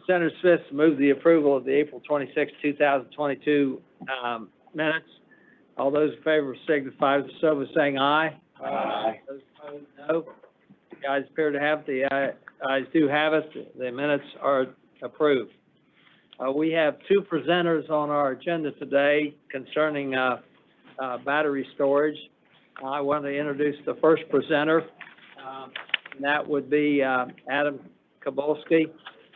Senator Smith moved the approval of the April 26, 2022 minutes. All those in favor signify so by saying aye. Aye. Those opposed, no. The ayes appear to have it. The ayes do have it. The minutes are approved. We have two presenters on our agenda today concerning battery storage. I want to introduce the first presenter, and that would be Adam Kabolski.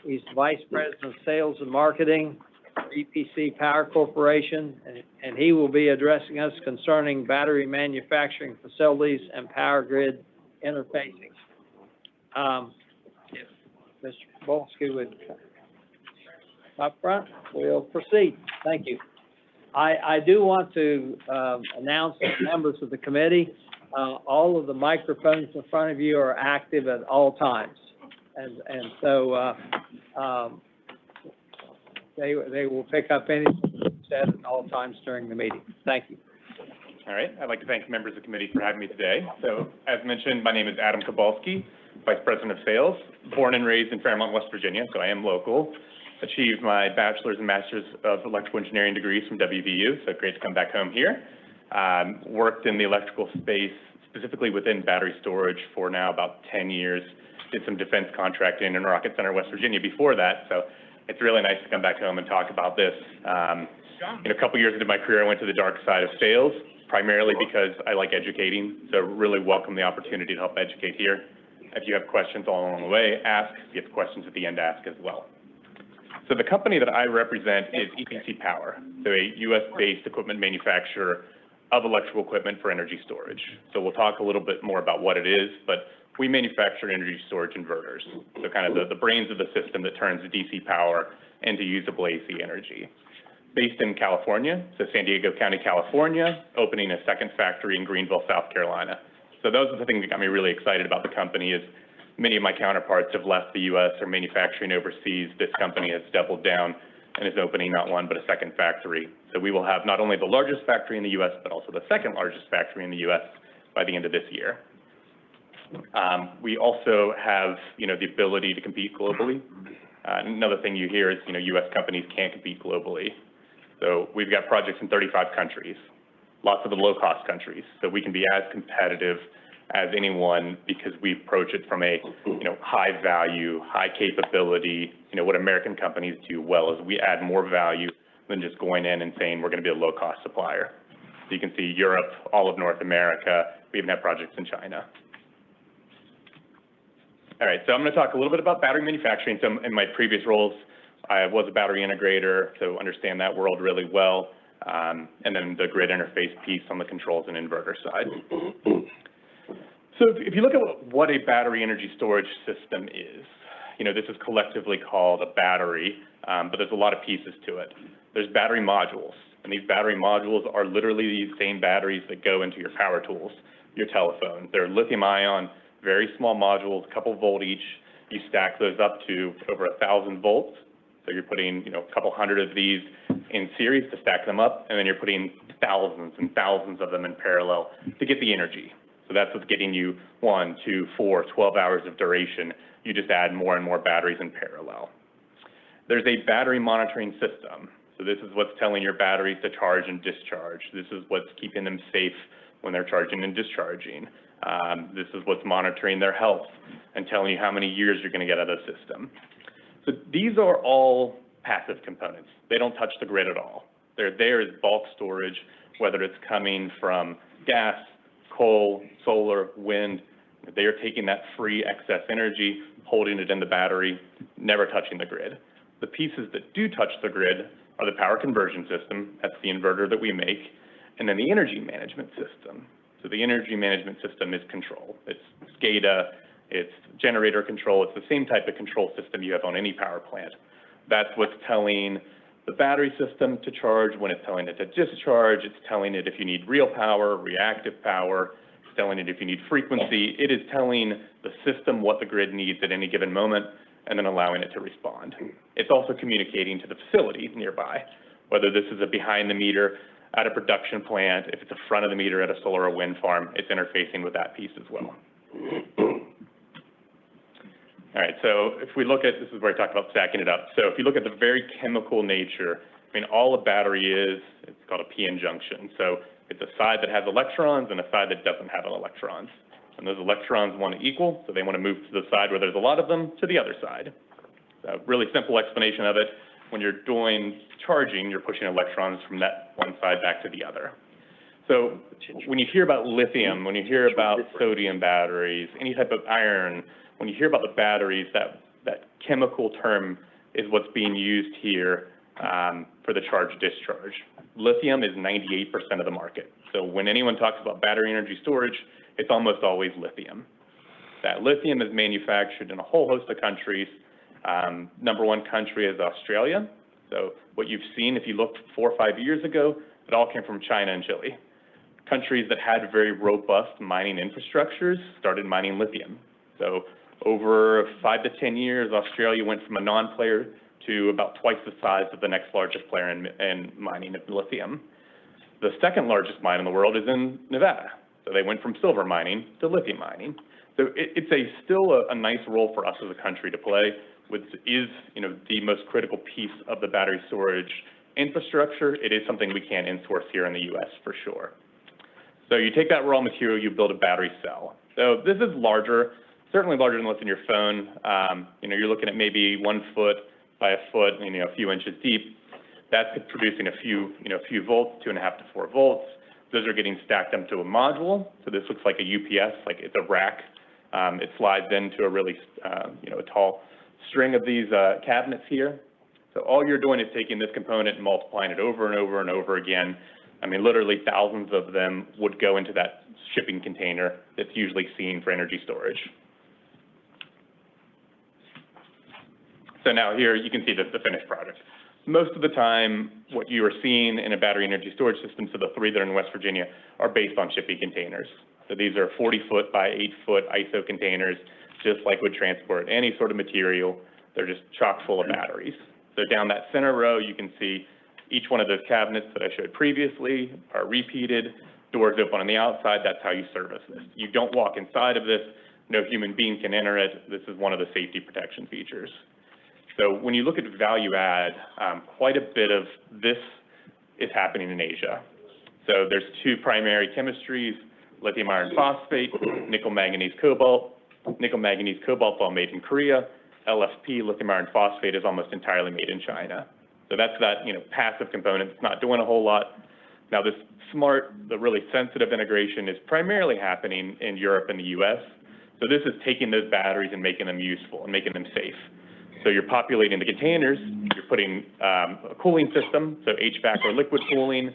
He's Vice President of Sales and Marketing for Epc Power Corporation, and he will be addressing us concerning battery manufacturing facilities and power grid interfacing. If Mr. Kabolski would up front, we'll proceed. Thank you. I do want to announce to members of the committee, all of the microphones in front of you are active at all times. And so they will pick up anything said at all times during the meeting. Thank you. All right. I'd like to thank members of the committee for having me today. So as mentioned, my name is Adam Kabolski, Vice President of Sales, born and raised in Fairmont, West Virginia, so I am local. Achieved my bachelor's and master's of electrical engineering degrees from WVU, so great to come back home here. Worked in the electrical space, specifically within battery storage for now about 10 years. Did some defense contracting in Rocket Center, West Virginia before that, so it's really nice to come back home and talk about this. In a couple years into my career, I went to the dark side of sales, primarily because I like educating, so really welcome the opportunity to help educate here. If you have questions all along the way, ask. If you have questions at the end, ask as well. So the company that I represent is Epc Power, so a U.S.-based equipment manufacturer of electrical equipment for energy storage. So we'll talk a little bit more about what it is, but we manufacture energy storage inverters, so kind of the brains of the system that turns DC power into usable AC energy. Based in California, so San Diego County, California, opening a second factory in Greenville, South Carolina. So those are the things that got me really excited about the company. Is many of my counterparts have left the U.S. or manufacturing overseas. This company has doubled down and is opening not one but a second factory. So we will have not only the largest factory in the U.S. but also the second largest factory in the U.S. by the end of this year. We also have, the ability to compete globally. Another thing you hear is, U.S. companies can't compete globally. So we've got projects in 35 countries, lots of the low-cost countries. So we can be as competitive as anyone because we approach it from a, high value, high capability, what American companies do well is we add more value than just going in and saying we're going to be a low-cost supplier. So you can see Europe, all of North America, we even have projects in China. All right, so I'm going to talk a little bit about battery manufacturing. So in my previous roles, I was a battery integrator, so understand that world really well, and then the grid interface piece on the controls and inverter side. So if you look at what a battery energy storage system is, this is collectively called a battery, but there's a lot of pieces to it. There's battery modules, and these battery modules are literally these same batteries that go into your power tools, your telephone. They're lithium ion, very small modules, a couple volt each. You stack those up to over 1,000 volts. So you're putting, a couple hundred of these in series to stack them up, and then you're putting thousands and thousands of them in parallel to get the energy. So that's what's getting you 1, 2, 4, 12 hours of duration. You just add more and more batteries in parallel. There's a battery monitoring system. So this is what's telling your batteries to charge and discharge. This is what's keeping them safe when they're charging and discharging. This is what's monitoring their health and telling you how many years you're going to get out of the system. So these are all passive components. They don't touch the grid at all. They're there as bulk storage, whether it's coming from gas, coal, solar, wind. They are taking that free excess energy, holding it in the battery, never touching the grid. The pieces that do touch the grid are the power conversion system, that's the inverter that we make, and then the energy management system. So the energy management system is control. It's SCADA, it's generator control, it's the same type of control system you have on any power plant. That's what's telling the battery system to charge, when it's telling it to discharge, it's telling it if you need real power, reactive power, it's telling it if you need frequency. It is telling the system what the grid needs at any given moment and then allowing it to respond. It's also communicating to the facility nearby, whether this is a behind the meter at a production plant, if it's a front of the meter at a solar or wind farm, it's interfacing with that piece as well. All right, so if we look at, this is where I talked about stacking it up. So if you look at the very chemical nature, I mean, all a battery is, it's called a p-n junction. So it's a side that has electrons and a side that doesn't have electrons. And those electrons want to equal, so they want to move to the side where there's a lot of them to the other side. So really simple explanation of it. When you're doing charging, you're pushing electrons from that one side back to the other. So when you hear about lithium, when you hear about sodium batteries, any type of iron, when you hear about the batteries, that chemical term is what's being used here for the charge-discharge. Lithium is 98% of the market. So when anyone talks about battery energy storage, it's almost always lithium. That lithium is manufactured in a whole host of countries. Number one country is Australia. So what you've seen, if you looked 4 or 5 years ago, it all came from China and Chile. Countries that had very robust mining infrastructures started mining lithium. So over 5 to 10 years, Australia went from a non-player to about twice the size of the next largest player in mining of lithium. The second largest mine in the world is in Nevada. So they went from silver mining to lithium mining. So it's still a nice role for us as a country to play, which is, the most critical piece of the battery storage infrastructure. It is something we can in-source here in the US for sure. So you take that raw material, you build a battery cell. So this is larger, certainly larger than what's in your phone. You're looking at maybe 1 foot by a foot, a few inches deep. That's producing a few volts, 2.5 to 4 volts. Those are getting stacked into a module. So this looks like a UPS, like it's a rack. It slides into a really, a tall string of these cabinets here. So all you're doing is taking this component and multiplying it over and over and over again. I mean, literally thousands of them would go into that shipping container that's usually seen for energy storage. So now here you can see the finished product. Most of the time, what you are seeing in a battery energy storage system, so the 3 that are in West Virginia, are based on shipping containers. So these are 40-foot by 8-foot ISO containers, just like would transport any sort of material. They're just chock full of batteries. So down that center row, you can see each one of those cabinets that I showed previously are repeated, doors open on the outside. That's how you service this. You don't walk inside of this. No human being can enter it. This is one of the safety protection features. So when you look at value add, quite a bit of this is happening in Asia. So there's 2 primary chemistries, lithium iron phosphate, nickel manganese cobalt. Nickel manganese cobalt is all made in Korea. LFP, lithium iron phosphate, is almost entirely made in China. So that's that, passive component. It's not doing a whole lot. Now this smart, the really sensitive integration is primarily happening in Europe and the US. So this is taking those batteries and making them useful and making them safe. So you're populating the containers, you're putting a cooling system, so HVAC or liquid cooling,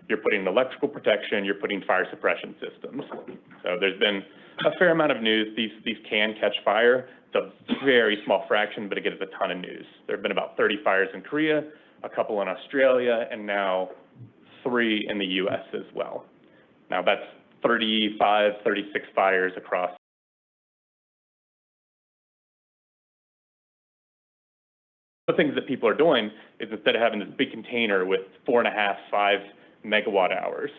you're putting electrical protection, you're putting fire suppression systems. So there's been a fair amount of news. These can catch fire. It's a very small fraction, but it gets a ton of news. There have been about 30 fires in Korea, a couple in Australia, and now 3 in the US as well. Now that's 35, 36 fires across. The things that people are doing is, instead of having this big container with 4.5, 5 megawatt hours,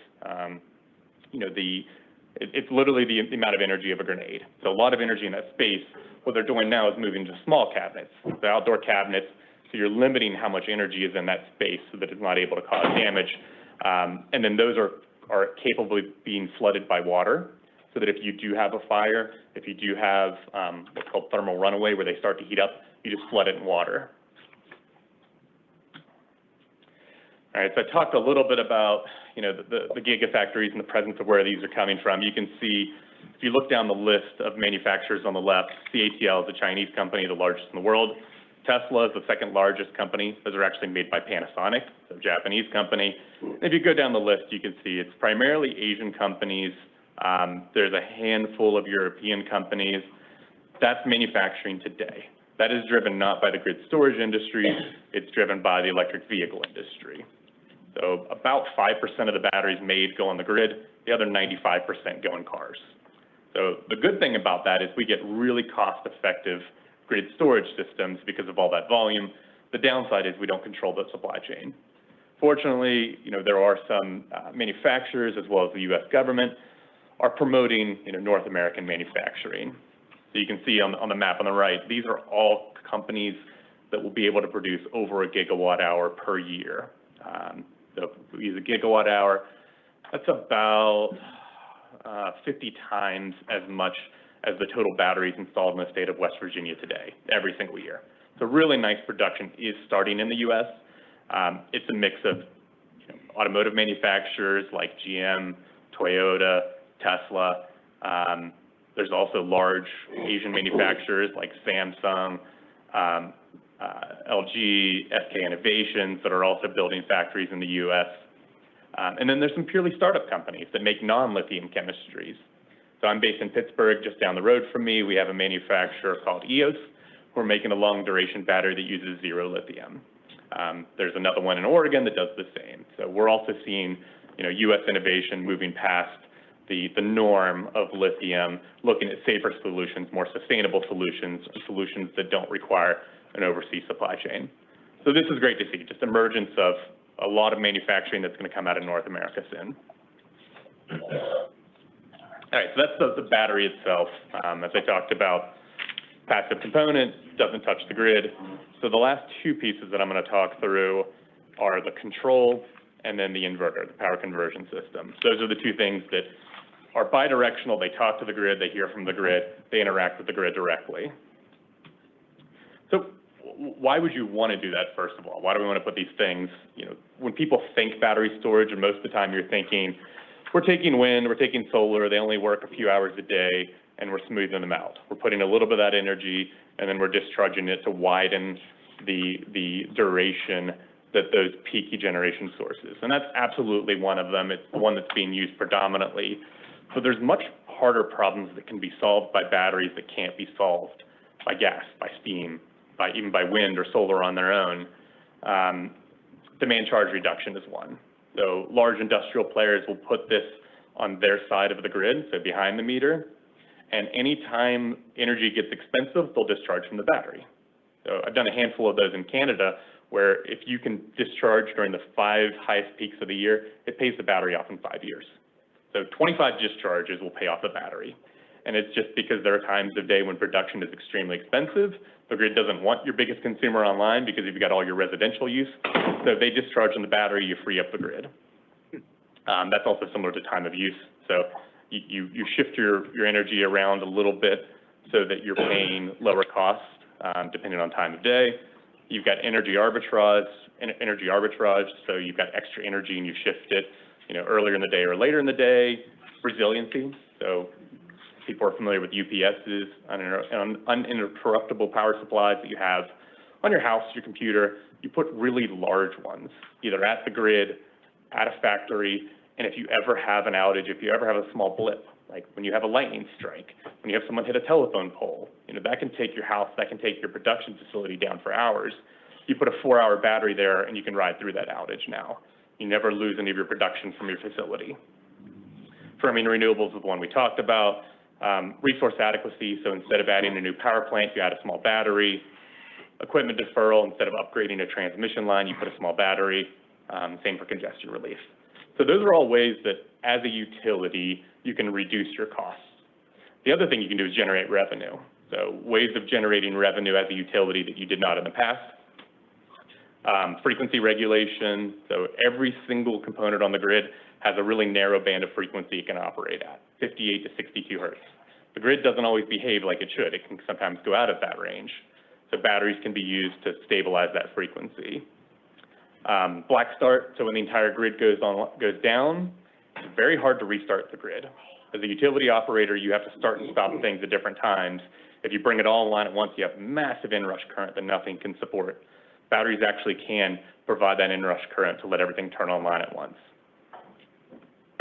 it's literally the amount of energy of a grenade. So a lot of energy in that space. What they're doing now is moving to small cabinets, the outdoor cabinets. So you're limiting how much energy is in that space so that it's not able to cause damage. And then those are capable of being flooded by water, so that if you do have a fire, if you do have what's called thermal runaway, where they start to heat up, you just flood it in water. All right, so I talked a little bit about, the gigafactories and the presence of where these are coming from. You can see, if you look down the list of manufacturers on the left, CATL is a Chinese company, the largest in the world. Tesla is the 2nd largest company. Those are actually made by Panasonic, so a Japanese company. And if you go down the list, you can see it's primarily Asian companies. There's a handful of European companies. That's manufacturing today. That is driven not by the grid storage industry, it's driven by the electric vehicle industry. So about 5% of the batteries made go on the grid, the other 95% go in cars. So the good thing about that is we get really cost-effective grid storage systems because of all that volume. The downside is we don't control the supply chain. Fortunately, there are some manufacturers, as well as the US government, are promoting, North American manufacturing. So you can see on the map on the right, these are all companies that will be able to produce over a gigawatt hour per year. So if we use a gigawatt hour, that's about 50 times as much as the total batteries installed in the state of West Virginia today, every single year. So really nice production is starting in the U.S. It's a mix of automotive manufacturers like GM, Toyota, Tesla. There's also large Asian manufacturers like Samsung, LG, SK Innovations that are also building factories in the U.S. And then there's some purely startup companies that make non-lithium chemistries. So I'm based in Pittsburgh, just down the road from me. We have a manufacturer called EOS. We're making a long-duration battery that uses zero lithium. There's another one in Oregon that does the same. So we're also seeing, U.S. innovation moving past the norm of lithium, looking at safer solutions, more sustainable solutions, solutions that don't require an overseas supply chain. So this is great to see, just emergence of a lot of manufacturing that's going to come out of North America soon. All right, so that's the battery itself. As I talked about, passive component, doesn't touch the grid. So the last two pieces that I'm going to talk through are the control and then the inverter, the power conversion system. Those are the two things that are bidirectional. They talk to the grid, they hear from the grid, they interact with the grid directly. So why would you want to do that, first of all? Why do we want to put these things, when people think battery storage, and most of the time you're thinking, we're taking wind, we're taking solar, they only work a few hours a day, and we're smoothing them out. We're putting a little bit of that energy, and then we're discharging it to widen the duration that those peaky generation sources. And that's absolutely one of them. It's the one that's being used predominantly. So there's much harder problems that can be solved by batteries that can't be solved by gas, by steam, even by wind or solar on their own. Demand charge reduction is one. So large industrial players will put this on their side of the grid, so behind the meter, and anytime energy gets expensive, they'll discharge from the battery. So I've done a handful of those in Canada, where if you can discharge during the 5 highest peaks of the year, it pays the battery off in 5 years. So 25 discharges will pay off the battery. And it's just because there are times of day when production is extremely expensive. The grid doesn't want your biggest consumer online because you've got all your residential use. So if they discharge in the battery, you free up the grid. That's also similar to time of use. So you shift your energy around a little bit so that you're paying lower costs depending on time of day. You've got energy arbitrage, so you've got extra energy and you shift it, earlier in the day or later in the day. Resiliency, so people are familiar with UPSs, uninterruptible power supplies that you have on your house, your computer. You put really large ones, either at the grid, at a factory, and if you ever have an outage, if you ever have a small blip, like when you have a lightning strike, when you have someone hit a telephone pole, that can take your house, that can take your production facility down for hours. You put a 4-hour battery there and you can ride through that outage now. You never lose any of your production from your facility. Firming renewables is the one we talked about. Resource adequacy, so instead of adding a new power plant, you add a small battery. Equipment deferral, instead of upgrading a transmission line, you put a small battery. Same for congestion relief. So those are all ways that, as a utility, you can reduce your costs. The other thing you can do is generate revenue. So ways of generating revenue as a utility that you did not in the past. Frequency regulation, so every single component on the grid has a really narrow band of frequency it can operate at, 58 to 62 hertz. The grid doesn't always behave like it should. It can sometimes go out of that range. So batteries can be used to stabilize that frequency. Black start, so when the entire grid goes down, it's very hard to restart the grid. As a utility operator, you have to start and stop things at different times. If you bring it all online at once, you have massive inrush current that nothing can support. Batteries actually can provide that inrush current to let everything turn online at once.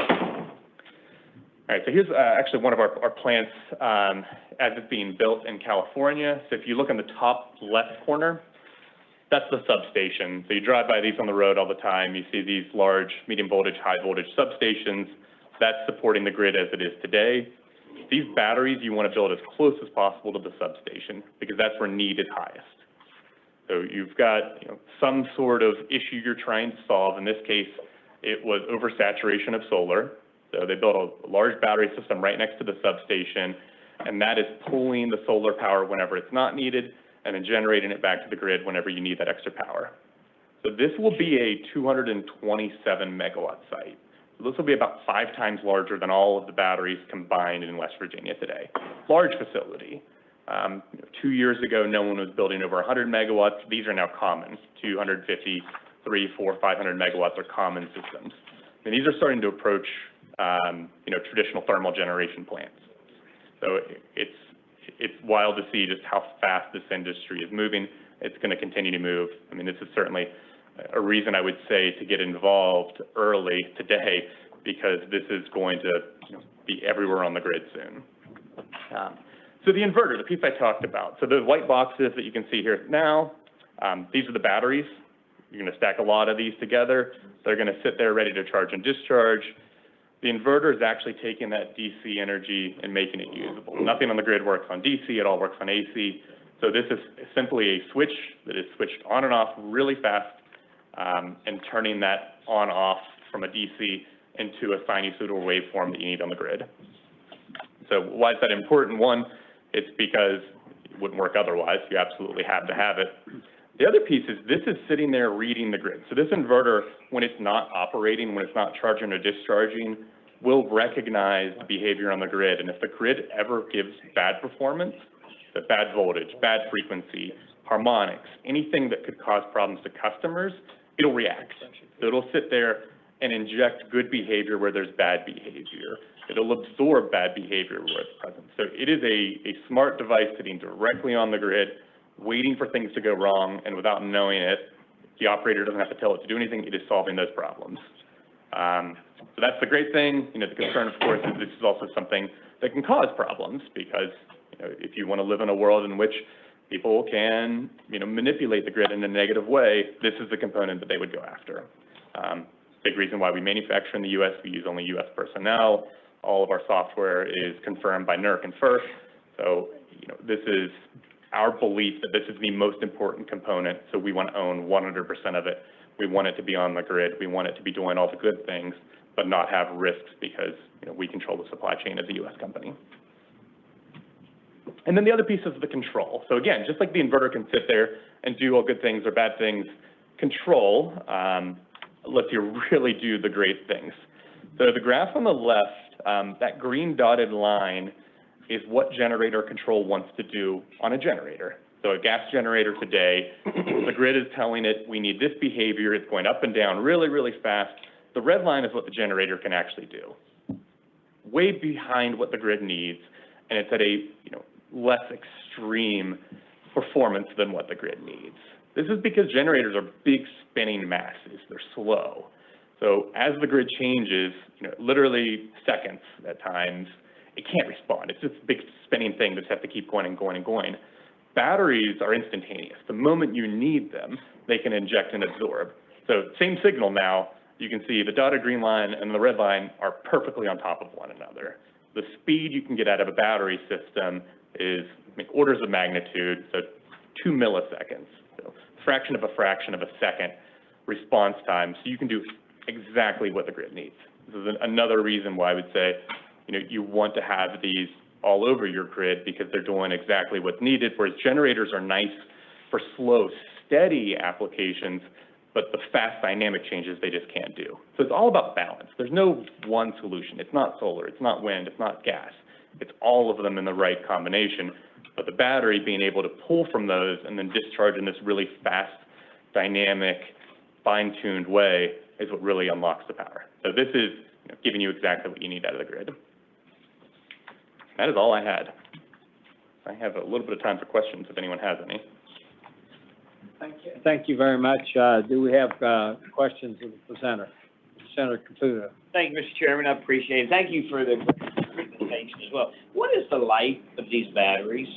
All right, so here's actually one of our plants as it's being built in California. So if you look in the top left corner, that's the substation. So you drive by these on the road all the time. You see these large, medium voltage, high voltage substations. That's supporting the grid as it is today. These batteries you want to build as close as possible to the substation because that's where need is highest. So you've got some sort of issue you're trying to solve. In this case, it was oversaturation of solar. So they built a large battery system right next to the substation, and that is pulling the solar power whenever it's not needed, and then generating it back to the grid whenever you need that extra power. So this will be a 227 megawatt site. So this will be about 5 times larger than all of the batteries combined in West Virginia today. Large facility. 2 years ago, no one was building over 100 megawatts. These are now common. 250, 300, 400, 500 megawatts are common systems. And these are starting to approach, traditional thermal generation plants. So it's wild to see just how fast this industry is moving. It's going to continue to move. I mean, this is certainly a reason I would say to get involved early today, because this is going to be everywhere on the grid soon. So the inverter, the piece I talked about. So the white boxes that you can see here now, these are the batteries. You're going to stack a lot of these together. They're going to sit there ready to charge and discharge. The inverter is actually taking that DC energy and making it usable. Nothing on the grid works on DC, it all works on AC. So this is simply a switch that is switched on and off really fast, and turning that on off from a DC into a sinusoidal waveform that you need on the grid. So why is that important? One, it's because it wouldn't work otherwise. You absolutely have to have it. The other piece is this is sitting there reading the grid. So this inverter, when it's not operating, when it's not charging or discharging, will recognize behavior on the grid. And if the grid ever gives bad performance, the bad voltage, bad frequency, harmonics, anything that could cause problems to customers, it'll react. So it'll sit there and inject good behavior where there's bad behavior. It'll absorb bad behavior where it's present. So it is a smart device sitting directly on the grid, waiting for things to go wrong, and without knowing it, the operator doesn't have to tell it to do anything, it is solving those problems. So that's the great thing. The concern, of course, is this is also something that can cause problems, because if you want to live in a world in which people can, manipulate the grid in a negative way, this is the component that they would go after. Big reason why we manufacture in the U.S., we use only U.S. personnel. All of our software is confirmed by NERC and FERC. So, this is our belief that this is the most important component, so we want to own 100% of it. We want it to be on the grid. We want it to be doing all the good things, but not have risks, because we control the supply chain as a U.S. company. And then the other piece is the control. So again, just like the inverter can sit there and do all good things or bad things, control lets you really do the great things. So the graph on the left, that green dotted line is what generator control wants to do on a generator. So a gas generator today, the grid is telling it, we need this behavior, it's going up and down really, really fast. The red line is what the generator can actually do. Way behind what the grid needs, and it's at a less extreme performance than what the grid needs. This is because generators are big spinning masses, they're slow. So as the grid changes, literally seconds at times, it can't respond. It's just a big spinning thing that has to keep going and going and going. Batteries are instantaneous. The moment you need them, they can inject and absorb. So same signal now, you can see the dotted green line and the red line are perfectly on top of one another. The speed you can get out of a battery system is orders of magnitude, so 2 milliseconds. So fraction of a second response time. So you can do exactly what the grid needs. This is another reason why I would say, you want to have these all over your grid, because they're doing exactly what's needed, whereas generators are nice for slow, steady applications, but the fast dynamic changes they just can't do. So it's all about balance. There's no one solution. It's not solar, it's not wind, it's not gas. It's all of them in the right combination, but the battery being able to pull from those and then discharge in this really fast, dynamic, fine-tuned way is what really unlocks the power. So this is giving you exactly what you need out of the grid. That is all I had. I have a little bit of time for questions if anyone has any. Thank you very much. Do we have questions of the presenter? Senator Caputo. Thank you, Mr. Chairman. I appreciate it. Thank you for the presentation as well. What is the life of these batteries?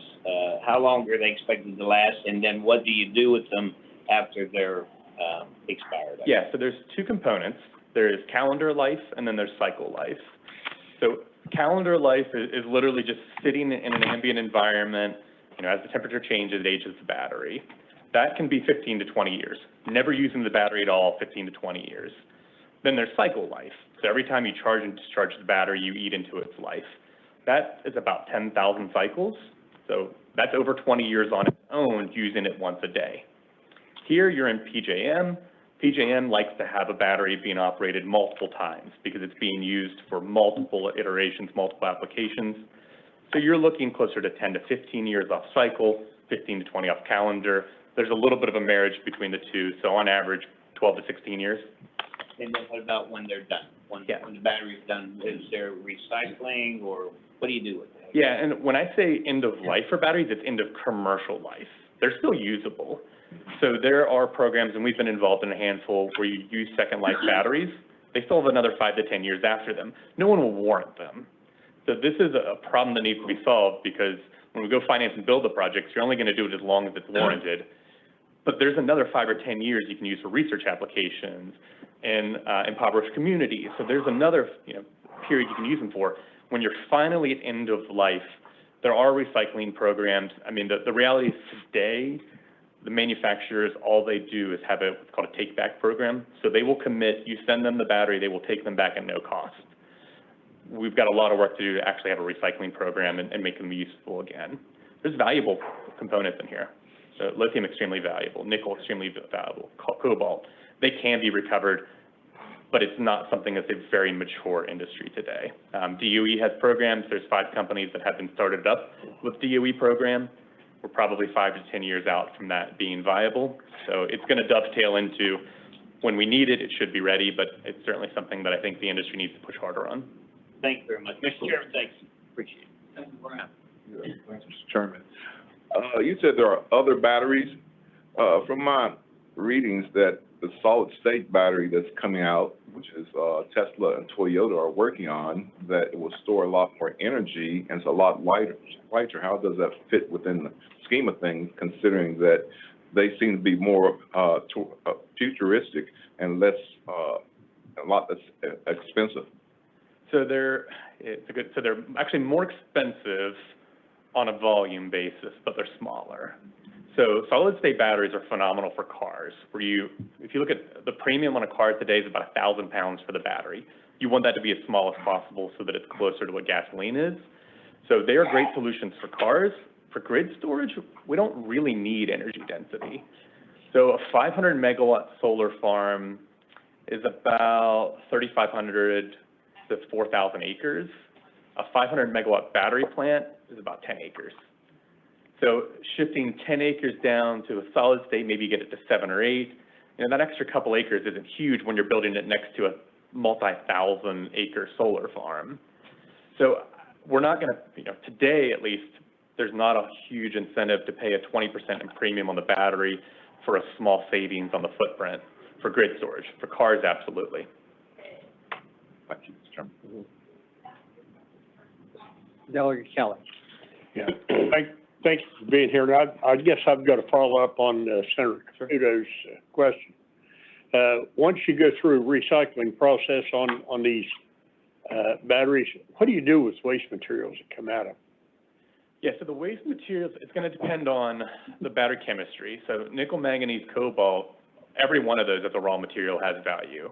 How long are they expected to last? And then what do you do with them after they're expired? Yeah, so there's two components. There's calendar life and then there's cycle life. So calendar life is literally just sitting in an ambient environment. As the temperature changes, it ages the battery. That can be 15 to 20 years. Never using the battery at all, 15 to 20 years. Then there's cycle life. So every time you charge and discharge the battery, you eat into its life. That is about 10,000 cycles. So that's over 20 years on its own, using it once a day. Here you're in PJM. PJM likes to have a battery being operated multiple times because it's being used for multiple iterations, multiple applications. So you're looking closer to 10 to 15 years off cycle, 15 to 20 off calendar. There's a little bit of a marriage between the two. So on average, 12 to 16 years. And then what about when they're done? When the battery's done, is there recycling, or what do you do with that? Yeah, and when I say end of life for batteries, it's end of commercial life. They're still usable. So there are programs, and we've been involved in a handful, where you use second life batteries. They still have another 5 to 10 years after them. No one will warrant them. So this is a problem that needs to be solved, because when we go finance and build the projects, you're only going to do it as long as it's warranted. But there's another 5 or 10 years you can use for research applications in impoverished communities. So there's another period you can use them for. When you're finally at end of life, there are recycling programs. I mean, the reality is today, the manufacturers, all they do is have what's called a take-back program. So they will commit, you send them the battery, they will take them back at no cost. We've got a lot of work to do to actually have a recycling program and make them useful again. There's valuable components in here. So lithium, extremely valuable. Nickel, extremely valuable. Cobalt, they can be recovered, but it's not something that's a very mature industry today. DOE has programs. There's 5 companies that have been started up with DOE program. We're probably 5 to 10 years out from that being viable. So it's going to dovetail into when we need it, it should be ready, but it's certainly something that I think the industry needs to push harder on. Thank you very much. Mr. Chairman, thanks. Appreciate it. Thank you, Brian. Yeah, thanks, Mr. Chairman. You said there are other batteries. From my readings, that the solid-state battery that's coming out, which is Tesla and Toyota are working on, that it will store a lot more energy and it's a lot lighter. How does that fit within the scheme of things, considering that they seem to be more futuristic and less, a lot less expensive? So they're actually more expensive on a volume basis, but they're smaller. So solid-state batteries are phenomenal for cars, where if you look at the premium on a car today is about 1,000 pounds for the battery. You want that to be as small as possible so that it's closer to what gasoline is. So they are great solutions for cars. For grid storage, we don't really need energy density. So a 500 megawatt solar farm is about 3,500 to 4,000 acres. A 500 megawatt battery plant is about 10 acres. So shifting 10 acres down to a solid state, maybe you get it to 7 or 8. That extra couple acres isn't huge when you're building it next to a multi-thousand acre solar farm. So we're not going to, today at least, there's not a huge incentive to pay a 20% in premium on the battery for a small savings on the footprint. For grid storage, for cars, absolutely. Thank you, Mr. Chairman. Delegate Kelly. Yeah, thank you for being here. And I guess I've got to follow up on Senator Caputo's question. Once you go through a recycling process on these batteries, what do you do with waste materials that come out of them? Yeah, so the waste materials, it's going to depend on the battery chemistry. So nickel, manganese, cobalt, every one of those as a raw material has value.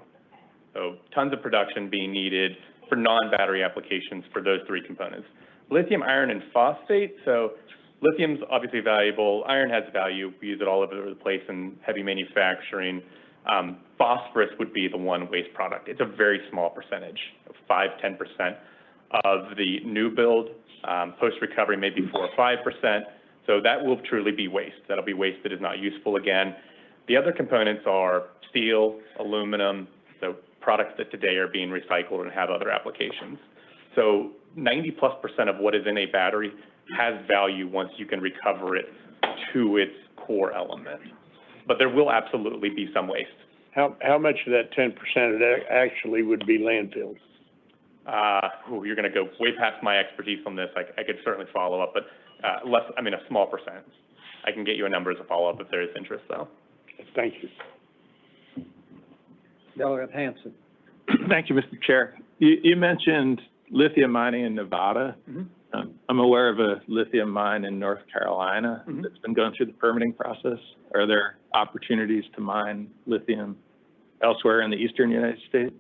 So tons of production being needed for non-battery applications for those 3 components. Lithium, iron, and phosphate. So lithium's obviously valuable. Iron has value. We use it all over the place in heavy manufacturing. Phosphorus would be the one waste product. It's a very small percentage, 5–10% of the new build. Post-recovery, maybe 4 or 5%. So that will truly be waste. That'll be waste that is not useful again. The other components are steel, aluminum, so products that today are being recycled and have other applications. So 90+% of what is in a battery has value once you can recover it to its core element. But there will absolutely be some waste. How much of that 10% actually would be landfills? You're going to go way past my expertise on this. I could certainly follow up, but a small percent. I can get you a number as a follow-up if there is interest, though. Thank you. Delegate Hansen. Thank you, Mr. Chair. You mentioned lithium mining in Nevada. Mm-hmm. I'm aware of a lithium mine in North Carolina Mm-hmm. that's been going through the permitting process. Are there opportunities to mine lithium elsewhere in the eastern United States?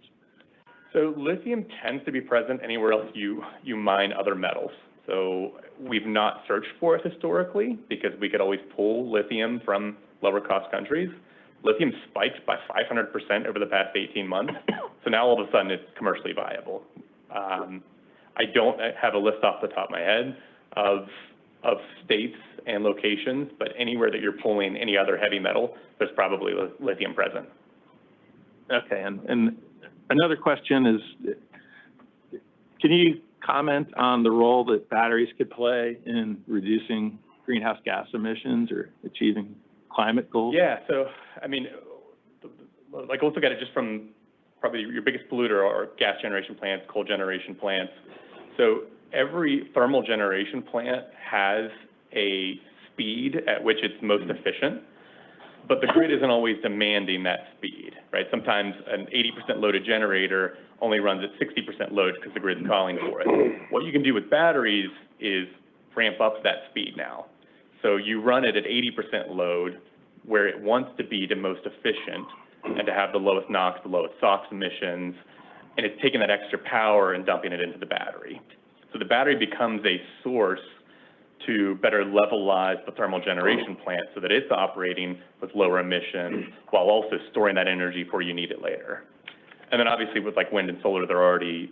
So lithium tends to be present anywhere else you mine other metals. So we've not searched for it historically because we could always pull lithium from lower cost countries. Lithium spiked by 500% over the past 18 months. So now all of a sudden it's commercially viable. I don't have a list off the top of my head of states and locations, but anywhere that you're pulling any other heavy metal, there's probably lithium present. Okay, and another question is, can you comment on the role that batteries could play in reducing greenhouse gas emissions or achieving climate goals? Yeah, so, I mean, like, let's look at it just from probably your biggest polluter are gas generation plants, coal generation plants. So every thermal generation plant has a speed at which it's most efficient, but the grid isn't always demanding that speed, right? Sometimes an 80% loaded generator only runs at 60% load because the grid's calling for it. What you can do with batteries is ramp up that speed now. So you run it at 80% load where it wants to be the most efficient and to have the lowest NOx, the lowest SOx emissions, and it's taking that extra power and dumping it into the battery. So the battery becomes a source to better levelize the thermal generation plant so that it's operating with lower emissions while also storing that energy for you need it later. And then obviously with like wind and solar, they're already,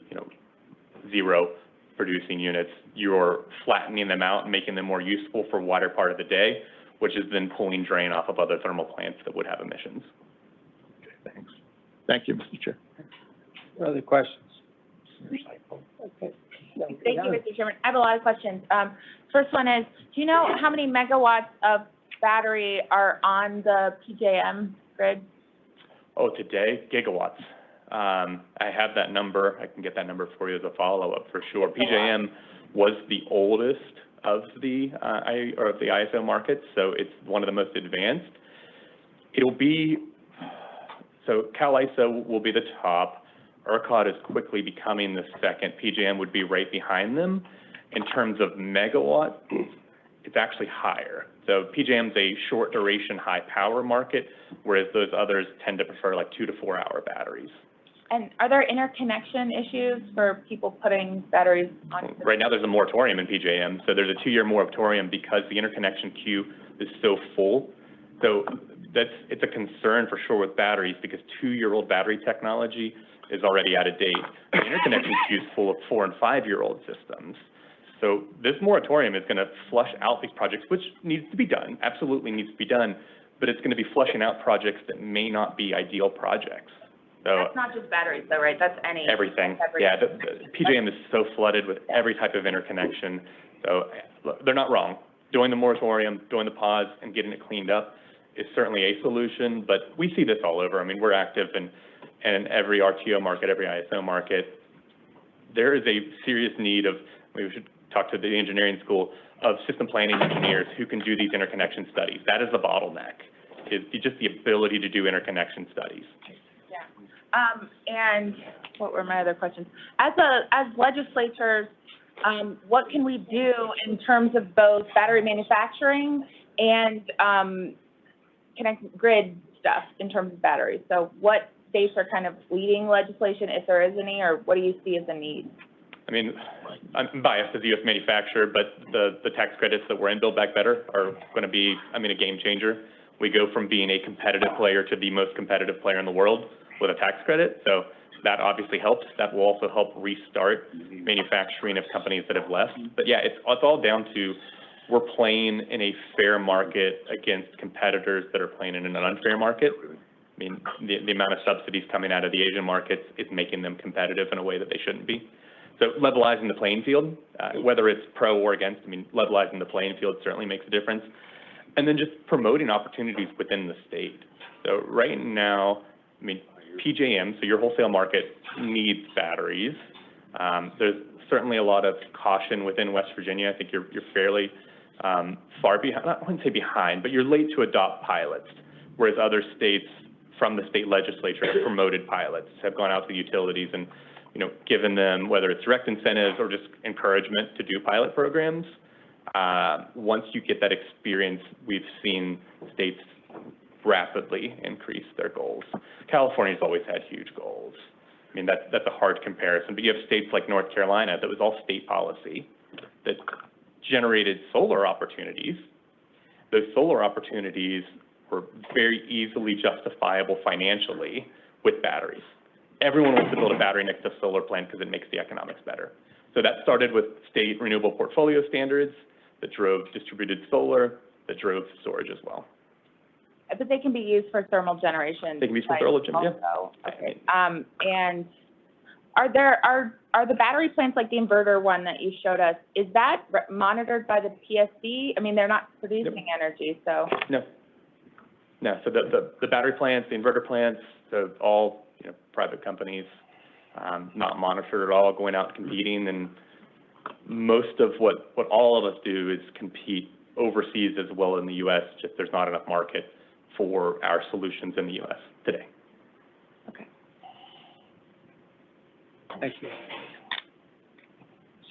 zero producing units. You're flattening them out and making them more useful for a wider part of the day, which is then pulling drain off of other thermal plants that would have emissions. Okay, thanks. Thank you, Mr. Chair. Other questions? Okay. Thank you, Mr. Chairman. I have a lot of questions. First one is, do you know how many megawatts of battery are on the PJM grid? Oh, today, gigawatts. I have that number. I can get that number for you as a follow-up for sure. PJM was the oldest of the ISO markets, so it's one of the most advanced. So Cal ISO will be the top. ERCOT is quickly becoming the second. PJM would be right behind them. In terms of megawatt, it's actually higher. So PJM's a short duration, high power market, whereas those others tend to prefer like 2 to 4 hour batteries. And are there interconnection issues for people putting batteries on? Right now there's a moratorium in PJM. So there's a 2-year moratorium because the interconnection queue is so full. So it's a concern for sure with batteries because 2-year-old battery technology is already out of date. The interconnection queue is full of 4- and 5-year-old systems. So this moratorium is going to flush out these projects, which needs to be done, absolutely needs to be done, but it's going to be flushing out projects that may not be ideal projects. So that's not just batteries though, right? That's everything. Yeah, the PJM is so flooded with every type of interconnection. So look, they're not wrong. Doing the moratorium, doing the pause, and getting it cleaned up is certainly a solution, but we see this all over. I mean, we're active in every RTO market, every ISO market. There is a serious need of, we should talk to the engineering school, of system planning engineers who can do these interconnection studies. That is the bottleneck, is just the ability to do interconnection studies. Yeah. And what were my other questions? As legislators, what can we do in terms of both battery manufacturing and grid stuff in terms of batteries? So what states are kind of leading legislation, if there is any, or what do you see as a need? I mean, I'm biased as a U.S. manufacturer, but the tax credits that were in Build Back Better are going to be, a game changer. We go from being a competitive player to the most competitive player in the world with a tax credit. So that obviously helps. That will also help restart manufacturing of companies that have left. But yeah, it's all down to we're playing in a fair market against competitors that are playing in an unfair market. I mean, the amount of subsidies coming out of the Asian markets is making them competitive in a way that they shouldn't be. So levelizing the playing field, whether it's pro or against, levelizing the playing field certainly makes a difference. And then just promoting opportunities within the state. So right now, PJM, so your wholesale market needs batteries. There's certainly a lot of caution within West Virginia. I think you're fairly far behind, I wouldn't say behind, but you're late to adopt pilots, whereas other states from the state legislature have promoted pilots, have gone out to the utilities and given them, whether it's direct incentives or just encouragement to do pilot programs. Once you get that experience, we've seen states rapidly increase their goals. California's always had huge goals. I mean, that's a hard comparison, but you have states like North Carolina that was all state policy that generated solar opportunities. Those solar opportunities were very easily justifiable financially with batteries. Everyone wants to build a battery next to a solar plant because it makes the economics better. So that started with state renewable portfolio standards that drove distributed solar, that drove storage as well. But they can be used for thermal generation. They can be used for thermal generation, also. Okay. And are the battery plants like the inverter one that you showed us, is that monitored by the PSC? I mean, they're not producing energy, so. No, so the battery plants, the inverter plants, so all, private companies, not monitored at all, going out competing, and most of what all of us do is compete overseas as well in the U.S., just there's not enough market for our solutions in the U.S. today. Okay. Thank you.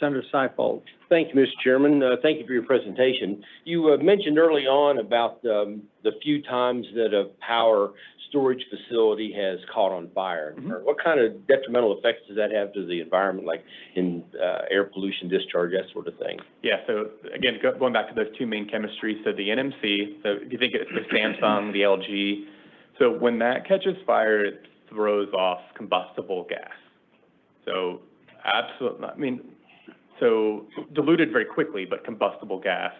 Senator Seifold. Thank you, Mr. Chairman. Thank you for your presentation. You mentioned early on about the few times that a power storage facility has caught on fire. Mm-hmm. What kind of detrimental effects does that have to the environment, like in air pollution, discharge, that sort of thing? Yeah, so again, going back to those two main chemistries, so the NMC, so if you think it's the Samsung, the LG, so when that catches fire, it throws off combustible gas. So absolutely, so diluted very quickly, but combustible gas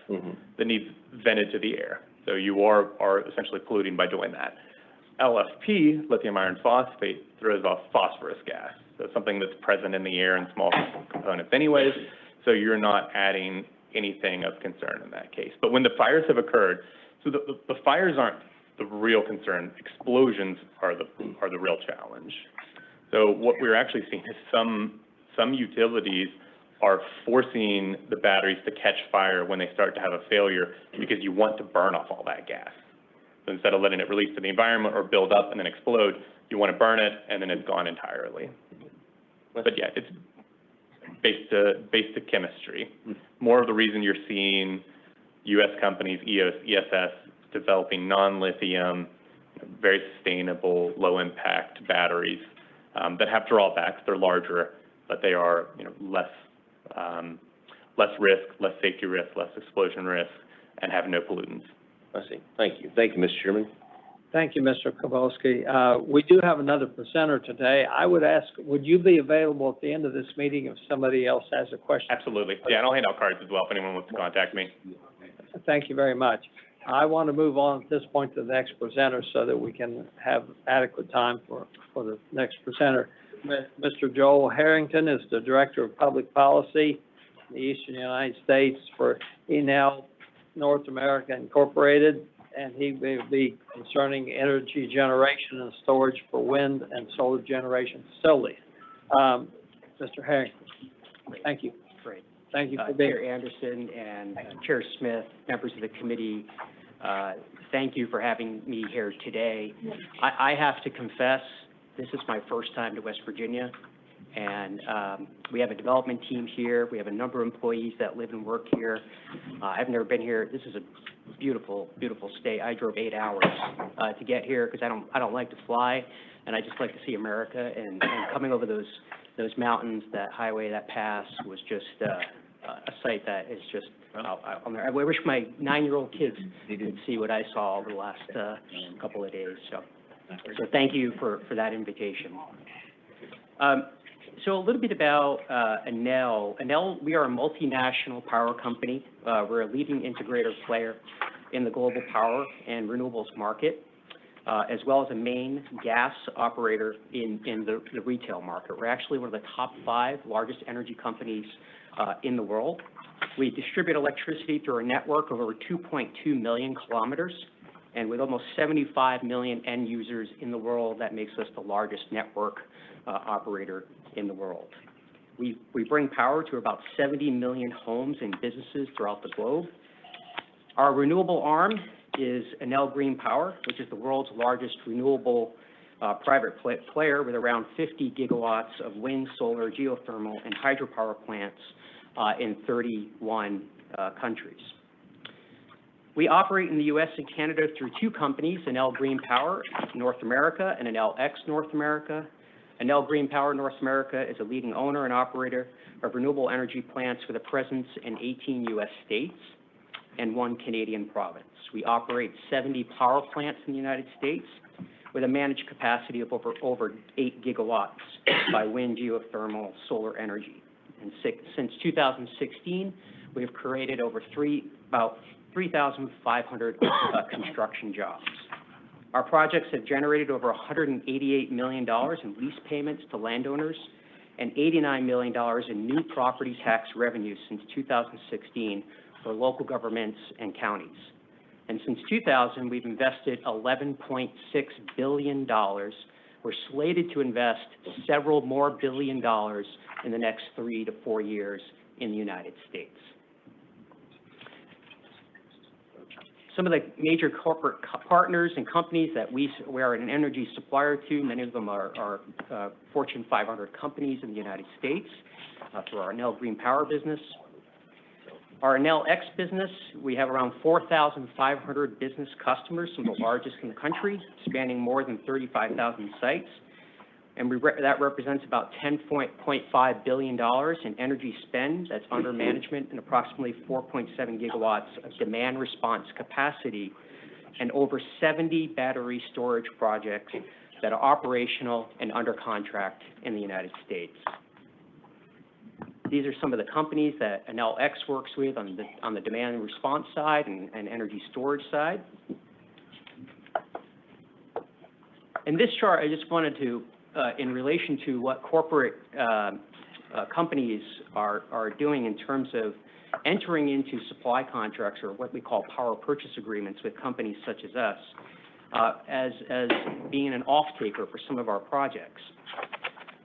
that needs vented to the air. So you are essentially polluting by doing that. LFP, lithium iron phosphate, throws off phosphorus gas. So something that's present in the air in small components anyways, so you're not adding anything of concern in that case. But when the fires have occurred, so the fires aren't the real concern, explosions are the real challenge. So what we're actually seeing is some utilities are forcing the batteries to catch fire when they start to have a failure because you want to burn off all that gas. So instead of letting it release to the environment or build up and then explode, you want to burn it and then it's gone entirely. But yeah, it's based to chemistry. More of the reason you're seeing U.S. companies, EOS, ESS, developing non-lithium, very sustainable, low-impact batteries that have drawbacks. They're larger, but they are less risk, less safety risk, less explosion risk, and have no pollutants. I see. Thank you. Thank you, Mr. Chairman. Thank you, Mr. Kowalski. We do have another presenter today. I would ask, would you be available at the end of this meeting if somebody else has a question? Absolutely. Yeah, and I'll hand out cards as well if anyone wants to contact me. Thank you very much. I want to move on at this point to the next presenter so that we can have adequate time for the next presenter. Mr. Joel Harrington is the Director of Public Policy in the Eastern United States for Enel North America Incorporated, and he will be concerning energy generation and storage for wind and solar generation facilities. Mr. Harrington, thank you. Great. Thank you for being Chair Anderson and Chair Smith, members of the committee, thank you for having me here today. I have to confess, this is my first time to West Virginia, and we have a development team here. We have a number of employees that live and work here. I've never been here. This is a beautiful, beautiful state. I drove 8 hours to get here because I don't like to fly, and I just like to see America. And coming over those mountains, that highway, that pass was just a sight that is just. I wish my 9-year-old kids could see what I saw over the last couple of days. So thank you for that invitation. So a little bit about Enel. Enel, we are a multinational power company. We're a leading integrator player in the global power and renewables market, as well as a main gas operator in the retail market. We're actually one of the top 5 largest energy companies in the world. We distribute electricity through a network of over 2.2 million kilometers, and with almost 75 million end users in the world, that makes us the largest network operator in the world. We bring power to about 70 million homes and businesses throughout the globe. Our renewable arm is Enel Green Power, which is the world's largest renewable private player with around 50 gigawatts of wind, solar, geothermal, and hydropower plants in 31 countries. We operate in the U.S. and Canada through 2 companies, Enel Green Power North America and Enel X North America. Enel Green Power North America is a leading owner and operator of renewable energy plants with a presence in 18 U.S. states and 1 Canadian province. We operate 70 power plants in the United States with a managed capacity of over 8 gigawatts by wind, geothermal, solar energy. And since 2016, we have created about 3,500 construction jobs. Our projects have generated over $188 million in lease payments to landowners and $89 million in new property tax revenues since 2016 for local governments and counties. And since 2000, we've invested $11.6 billion. We're slated to invest several more $1 billion in the next 3 to 4 years in the United States. Some of the major corporate partners and companies that we are an energy supplier to, many of them are Fortune 500 companies in the United States through our Enel Green Power business. Our Enel X business, we have around 4,500 business customers, some of the largest in the country, spanning more than 35,000 sites. And that represents about $10.5 billion in energy spend that's under management and approximately 4.7 gigawatts of demand response capacity and over 70 battery storage projects that are operational and under contract in the United States. These are some of the companies that Enel X works with on the demand response side and energy storage side. In this chart, I just wanted to in relation to what corporate companies are doing in terms of entering into supply contracts or what we call power purchase agreements with companies such as us as being an off-taker for some of our projects.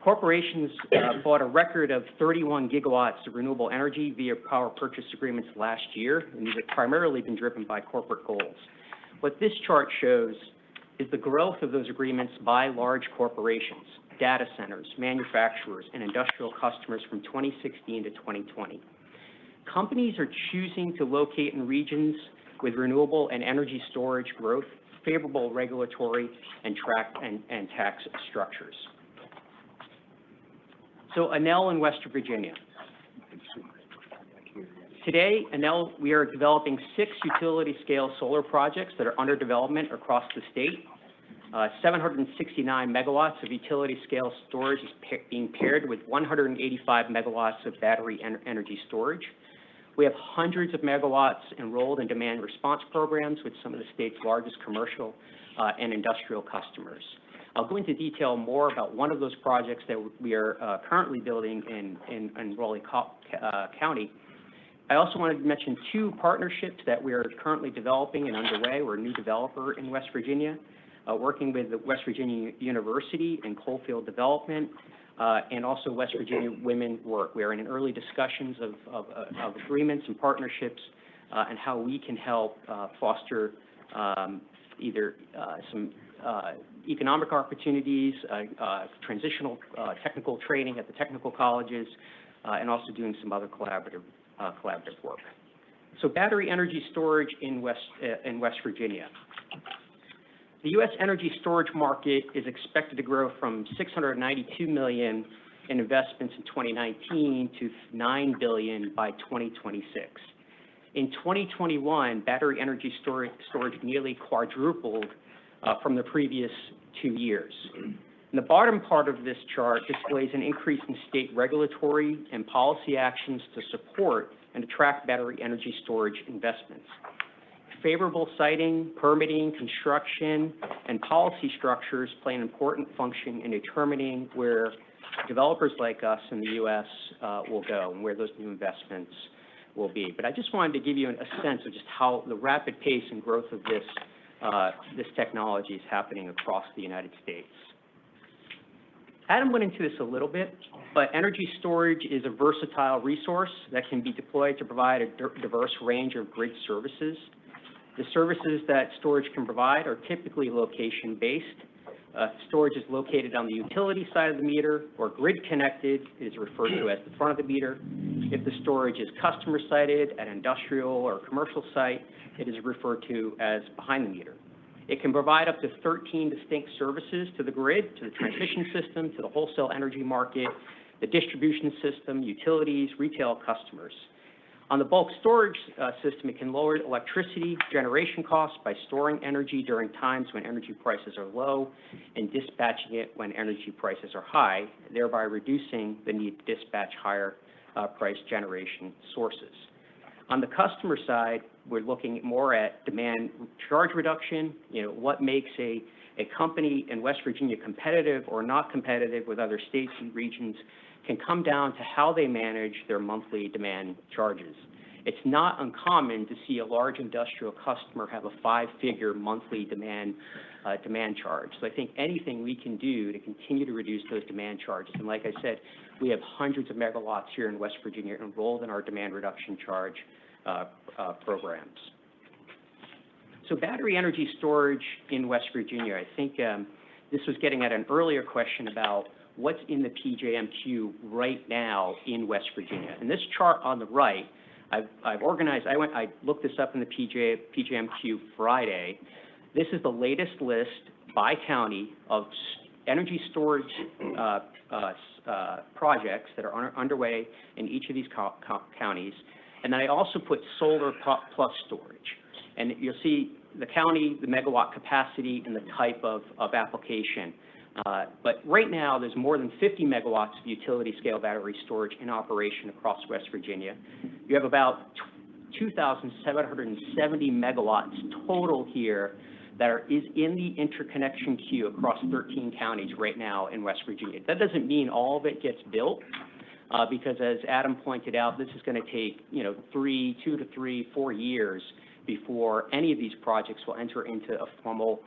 Corporations bought a record of 31 gigawatts of renewable energy via power purchase agreements last year, and these have primarily been driven by corporate goals. What this chart shows is the growth of those agreements by large corporations, data centers, manufacturers, and industrial customers from 2016 to 2020. Companies are choosing to locate in regions with renewable and energy storage growth, favorable regulatory and tax structures. So Enel in West Virginia. Today, Enel, we are developing 6 utility-scale solar projects that are under development across the state. 769 megawatts of utility-scale storage is being paired with 185 megawatts of battery energy storage. We have hundreds of megawatts enrolled in demand response programs with some of the state's largest commercial and industrial customers. I'll go into detail more about one of those projects that we are currently building in Raleigh County. I also wanted to mention 2 partnerships that we are currently developing and underway. We're a new developer in West Virginia, working with the West Virginia University in coalfield development, and also West Virginia Women Work. We are in early discussions of agreements and partnerships and how we can help foster either some economic opportunities, transitional technical training at the technical colleges, and also doing some other collaborative work. So battery energy storage in West Virginia. The U.S. energy storage market is expected to grow from $692 million in investments in 2019 to $9 billion by 2026. In 2021, battery energy storage nearly quadrupled from the previous 2 years. And the bottom part of this chart displays an increase in state regulatory and policy actions to support and attract battery energy storage investments. Favorable siting, permitting, construction, and policy structures play an important function in determining where developers like us in the U.S. Will go and where those new investments will be. But I just wanted to give you a sense of just how the rapid pace and growth of this technology is happening across the United States. Adam went into this a little bit, but energy storage is a versatile resource that can be deployed to provide a diverse range of grid services. The services that storage can provide are typically location-based. Storage is located on the utility side of the meter, or grid-connected is referred to as the front of the meter. If the storage is customer-sited at an industrial or commercial site, it is referred to as behind the meter. It can provide up to 13 distinct services to the grid, to the transmission system, to the wholesale energy market, the distribution system, utilities, retail customers. On the bulk storage system, it can lower electricity generation costs by storing energy during times when energy prices are low and dispatching it when energy prices are high, thereby reducing the need to dispatch higher price generation sources. On the customer side, we're looking more at demand charge reduction, what makes a company in West Virginia competitive or not competitive with other states and regions can come down to how they manage their monthly demand charges. It's not uncommon to see a large industrial customer have a 5-figure monthly demand charge. So I think anything we can do to continue to reduce those demand charges, and like I said, we have hundreds of megawatts here in West Virginia enrolled in our demand reduction charge programs. So battery energy storage in West Virginia, I think this was getting at an earlier question about what's in the PJM queue right now in West Virginia. And this chart on the right, I've organized, I looked this up in the PJM queue Friday. This is the latest list by county of energy storage projects that are underway in each of these counties. And then I also put solar plus storage. And you'll see the county, the megawatt capacity, and the type of application. But right now, there's more than 50 megawatts of utility-scale battery storage in operation across West Virginia. You have about 2,770 megawatts total here that is in the interconnection queue across 13 counties right now in West Virginia. That doesn't mean all of it gets built, because as Adam pointed out, this is going to take 2 to 3, 4 years before any of these projects will enter into a formal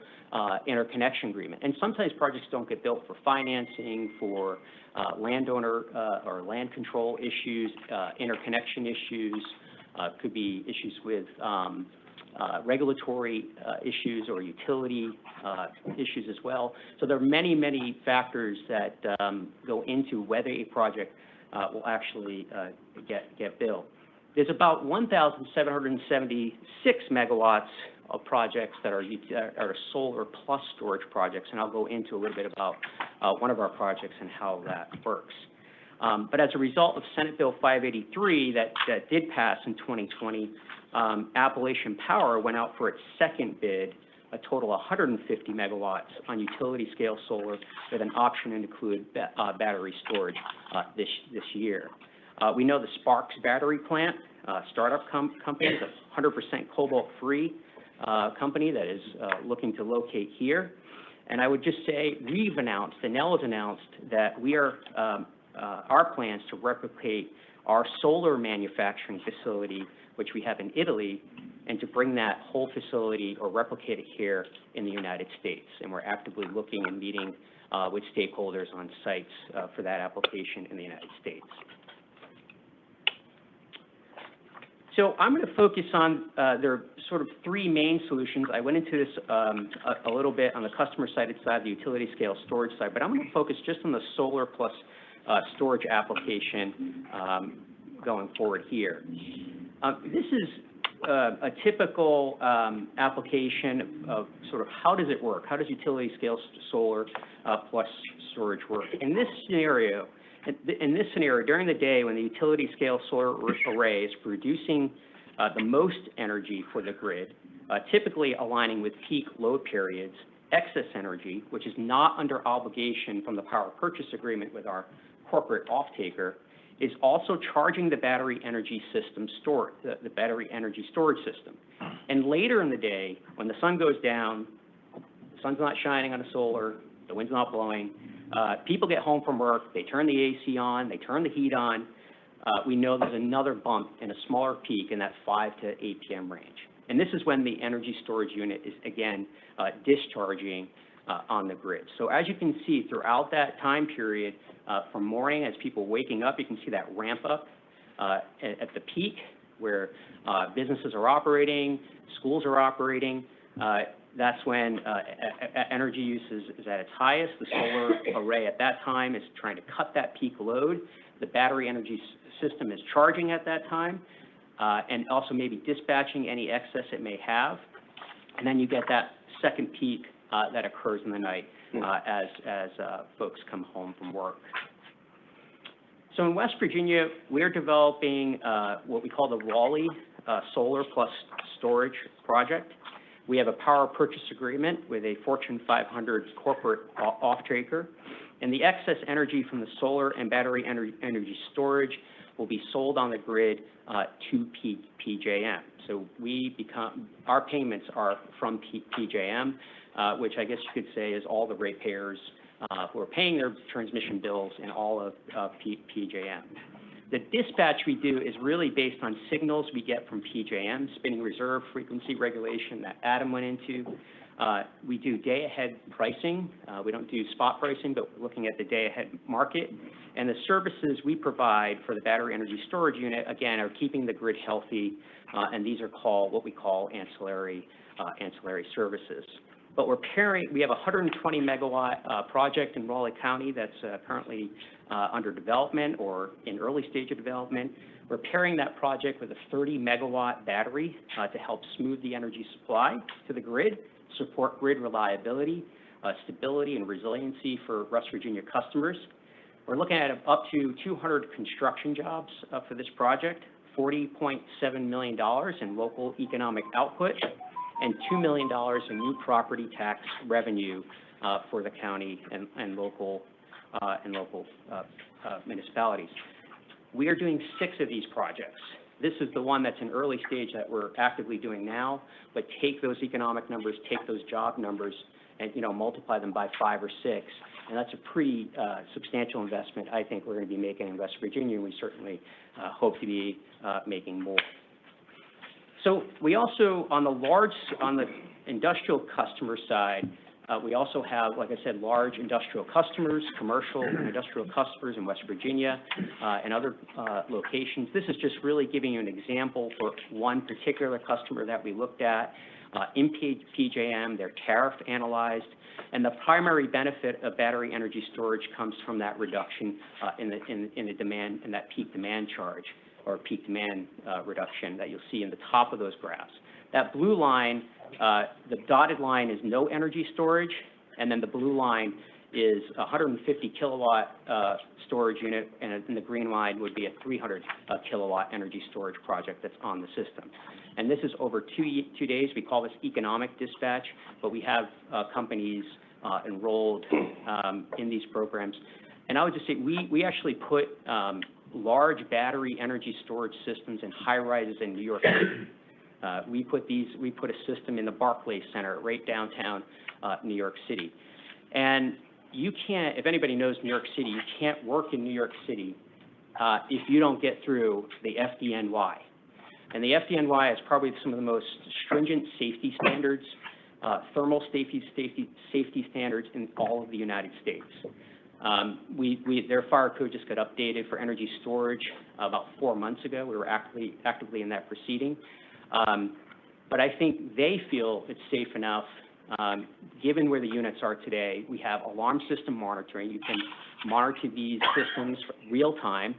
interconnection agreement. And sometimes projects don't get built for financing, for landowner or land control issues, interconnection issues, could be issues with regulatory issues or utility issues as well. So there are many, many factors that go into whether a project will actually get built. There's about 1,776 megawatts of projects that are solar plus storage projects, and I'll go into a little bit about one of our projects and how that works. But as a result of Senate Bill 583 that did pass in 2020, Appalachian Power went out for its second bid, a total of 150 megawatts on utility-scale solar with an option to include battery storage this year. We know the Sparks battery plant, startup company, is a 100% cobalt-free company that is looking to locate here. And I would just say we've announced, Enel has announced that we are, our plans to replicate our solar manufacturing facility, which we have in Italy, and to bring that whole facility or replicate it here in the United States. And we're actively looking and meeting with stakeholders on sites for that application in the United States. So I'm going to focus on, there are sort of 3 main solutions. I went into this a little bit on the customer-sided side, the utility-scale storage side, but I'm going to focus just on the solar plus storage application going forward here. This is a typical application of sort of how does it work? How does utility-scale solar plus storage work? In this scenario, during the day when the utility-scale solar array is producing the most energy for the grid, typically aligning with peak load periods, excess energy, which is not under obligation from the power purchase agreement with our corporate off-taker, is also charging the battery energy system the battery energy storage system. And later in the day, when the sun goes down, the sun's not shining on the solar, the wind's not blowing, people get home from work, they turn the AC on, they turn the heat on. We know there's another bump in a smaller peak in that 5 to 8 p.m. range. And this is when the energy storage unit is, again, discharging on the grid. So as you can see, throughout that time period, from morning, as people waking up, you can see that ramp up at the peak where businesses are operating, schools are operating. That's when energy use is at its highest. The solar array at that time is trying to cut that peak load. The battery energy system is charging at that time, and also maybe dispatching any excess it may have. And then you get that second peak that occurs in the night as folks come home from work. So in West Virginia, we're developing what we call the Raleigh Solar Plus Storage Project. We have a power purchase agreement with a Fortune 500 corporate off-taker, and the excess energy from the solar and battery energy storage will be sold on the grid to PJM. So our payments are from PJM, which I guess you could say is all the ratepayers who are paying their transmission bills in all of PJM. The dispatch we do is really based on signals we get from PJM, spinning reserve frequency regulation that Adam went into. We do day-ahead pricing. We don't do spot pricing, but we're looking at the day-ahead market. And the services we provide for the battery energy storage unit, again, are keeping the grid healthy, and these are what we call ancillary services. But we have a 120 megawatt project in Raleigh County that's currently under development or in early stage of development. We're pairing that project with a 30 megawatt battery to help smooth the energy supply to the grid, support grid reliability, stability, and resiliency for West Virginia customers. We're looking at up to 200 construction jobs for this project, $40.7 million in local economic output, and $2 million in new property tax revenue for the county and local municipalities. We are doing 6 of these projects. This is the one that's in early stage that we're actively doing now, but take those economic numbers, take those job numbers, and multiply them by 5 or 6, and that's a pretty substantial investment I think we're going to be making in West Virginia, and we certainly hope to be making more. So we also, on the industrial customer side, we also have, like I said, large industrial customers, commercial and industrial customers in West Virginia and other locations. This is just really giving you an example for one particular customer that we looked at in PJM. They're tariff analyzed, and the primary benefit of battery energy storage comes from that reduction in the demand, in that peak demand charge, or peak demand reduction that you'll see in the top of those graphs. That blue line, the dotted line is no energy storage, and then the blue line is a 150 kilowatt storage unit, and the green line would be a 300 kilowatt energy storage project that's on the system. And this is over 2 days. We call this economic dispatch, but we have companies enrolled in these programs. And I would just say we actually put large battery energy storage systems in high rises in New York City. We put a system in the Barclays Center right downtown New York City. And you can't, if anybody knows New York City, you can't work in New York City if you don't get through the FDNY. And the FDNY is probably some of the most stringent safety standards, thermal safety standards in all of the United States. Their fire code just got updated for energy storage about 4 months ago. We were actively in that proceeding. But I think they feel it's safe enough, given where the units are today. We have alarm system monitoring. You can monitor these systems real time.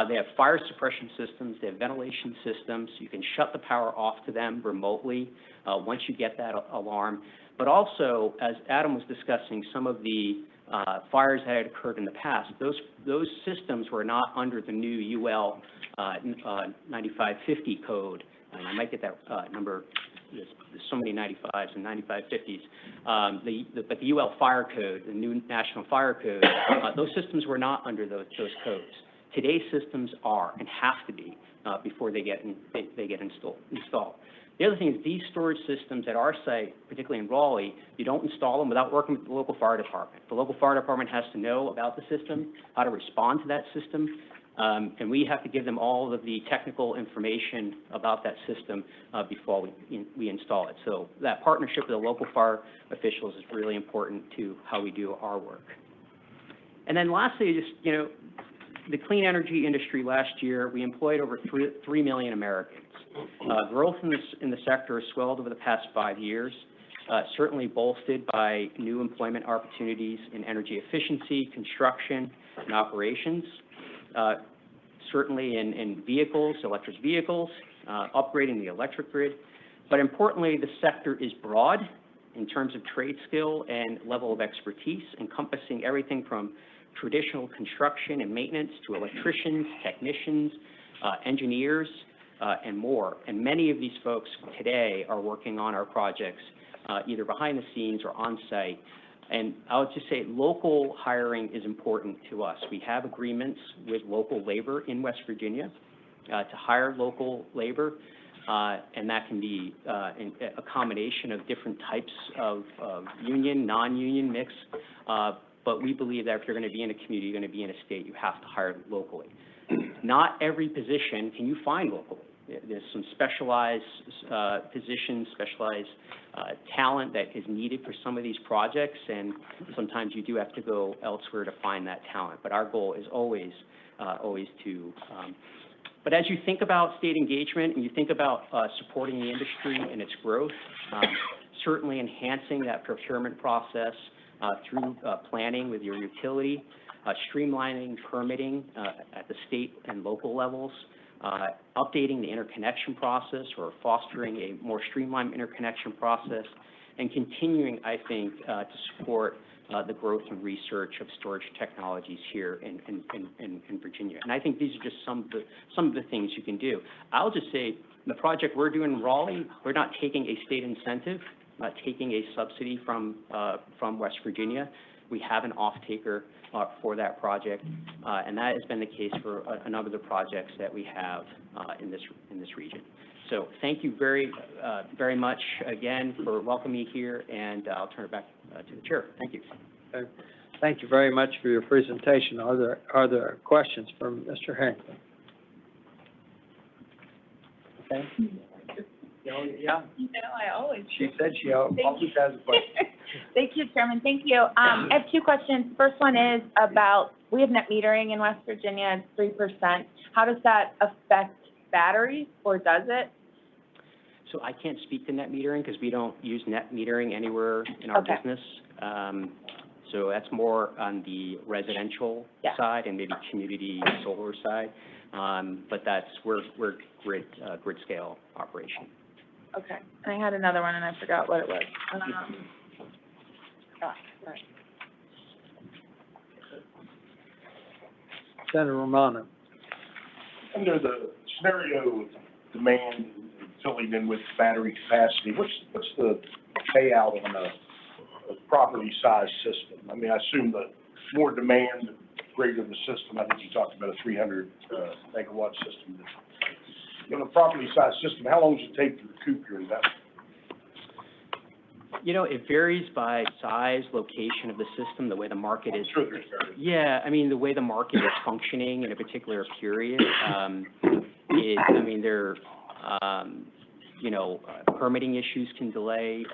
They have fire suppression systems. They have ventilation systems. You can shut the power off to them remotely once you get that alarm. But also, as Adam was discussing, some of the fires that had occurred in the past, those systems were not under the new UL 9550 code. And I might get that number. There's so many 95s and 9550s. But the UL fire code, the new national fire code, those systems were not under those codes. Today's systems are and have to be before they get installed. The other thing is these storage systems at our site, particularly in Raleigh, you don't install them without working with the local fire department. The local fire department has to know about the system, how to respond to that system, and we have to give them all of the technical information about that system before we install it. So that partnership with the local fire officials is really important to how we do our work. And then lastly, just, the clean energy industry last year, we employed over 3 million Americans. Growth in the sector has swelled over the past 5 years, certainly bolstered by new employment opportunities in energy efficiency, construction, and operations. Certainly in vehicles, electric vehicles, upgrading the electric grid. But importantly, the sector is broad in terms of trade skill and level of expertise, encompassing everything from traditional construction and maintenance to electricians, technicians, engineers, and more. And many of these folks today are working on our projects, either behind the scenes or on site. And I would just say local hiring is important to us. We have agreements with local labor in West Virginia to hire local labor, and that can be a combination of different types of union, non-union mix. But we believe that if you're going to be in a community, you're going to be in a state, you have to hire locally. Not every position can you find locally. There's some specialized positions, specialized talent that is needed for some of these projects, and sometimes you do have to go elsewhere to find that talent. But our goal is always to. But as you think about state engagement and you think about supporting the industry and its growth, certainly enhancing that procurement process through planning with your utility, streamlining permitting at the state and local levels, updating the interconnection process or fostering a more streamlined interconnection process, and continuing, I think, to support the growth and research of storage technologies here in Virginia. And I think these are just some of the things you can do. I'll just say, the project we're doing in Raleigh, we're not taking a state incentive, not taking a subsidy from West Virginia. We have an off-taker for that project, and that has been the case for a number of the projects that we have in this region. So thank you very much again for welcoming me here, and I'll turn it back to the chair. Thank you. Okay. Thank you very much for your presentation. Are there questions from Mr. Harrington? Okay. Yeah. You know, I always. She said she always has a question. Thank you, Chairman. Thank you. I have two questions. First one is about, we have net metering in West Virginia, it's 3%. How does that affect batteries, or does it? So I can't speak to net metering because we don't use net metering anywhere in our business. So that's more on the residential side and maybe community solar side. But we're grid scale operation. Okay. And I had another one and I forgot what it was. Right. Senator Romano. Under the scenario of demand filling in with battery capacity, what's the payout on a property size system? I mean, I assume the more demand, the greater the system. I think you talked about a 300 megawatt system. On a property size system, how long does it take to recoup your investment? You know, it varies by size, location of the system, the way the market is. I'm sure there's various. Yeah, I mean, the way the market is functioning in a particular period, permitting issues can delay